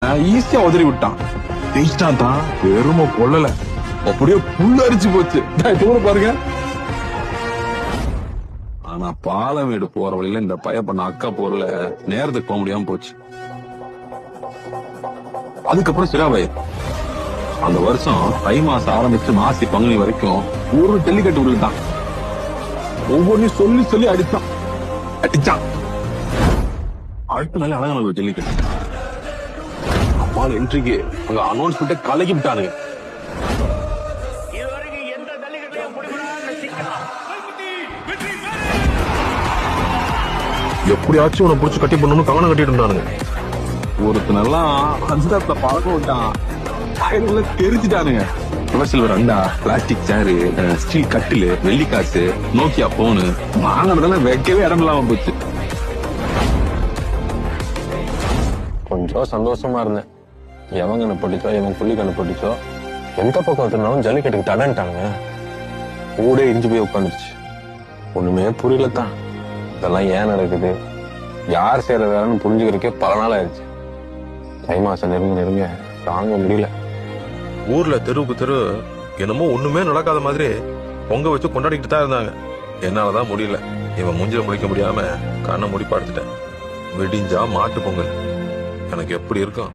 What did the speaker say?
ஈஸியா உதறி விட்டான். ஜெயிச்சிட்டான் தான், வெறும கொள்ளல, அப்படியே புல் அரிச்சு போச்சு. பாருங்க. ஆனா பாலமேடு போற வழியில இந்த பைய பண்ண அக்கா போர்ல நேரத்துக்கு போக முடியாம போச்சு. அதுக்கப்புறம் சிராபாய் அந்த வருஷம் தை மாசம் ஆரம்பிச்சு மாசி பங்குனி வரைக்கும் ஒரு ஜல்லிக்கட்டு உருட்டான். ஒவ்வொன்றையும் சொல்லி சொல்லி அடிச்சான். அடுத்த நாள் அழகான ஒரு ஜல்லிக்கட்டு. அம்மாள் என்ட்ரிக்கு அங்க அனௌன்ஸ்மெண்ட்டை கலக்கி விட்டானுங்க. எப்படியாச்சும் உன்னை புடிச்சு கட்டி பண்ணணும் கவனம் கட்டிட்டு இருந்தானுங்க. ஒருத்தனெல்லாம் அந்த பழக்கம் விட்டான். தெரிஞ்சுட்டானுங்க. சில்வர் அண்டா, பிளாஸ்டிக் சேரு, ஸ்டீல் கட்டிலு, வெள்ளிக்காசு, நோக்கியா போனு வாங்கினதெல்லாம் வைக்கவே இடம் இல்லாம போச்சு. கொஞ்சம் சந்தோஷமா இருந்தேன். எவன் கண்ணு பட்டுச்சோ எவன் புள்ளி கண்ணு பட்டுச்சோ எந்த பக்கம் திருநாலும் ஜல்லிக்கட்டுக்கு தடன்ட்டானுங்க. ஊடே இடிஞ்சு போய் உட்காந்துருச்சு. ஒண்ணுமே புரியலத்தான். இதெல்லாம் ஏன் நடக்குது, யார் செய்யறதான்னு புரிஞ்சுக்கிறதுக்கே பல நாள் ஆயிடுச்சு. தை மாசம் நெருங்க தாங்க முடியல. ஊர்ல தெருவுக்கு தெரு என்னமோ ஒண்ணுமே நடக்காத மாதிரி பொங்க வச்சு கொண்டாடிக்கிட்டு தான் இருந்தாங்க. என்னாலதான் முடியல. இவன் மூஞ்சில முடிக்க முடியாம கண்ணை மூடி படுத்துட்டேன். விடிஞ்சா மாட்டு பொங்கல். எனக்கு எப்படி இருக்கும்?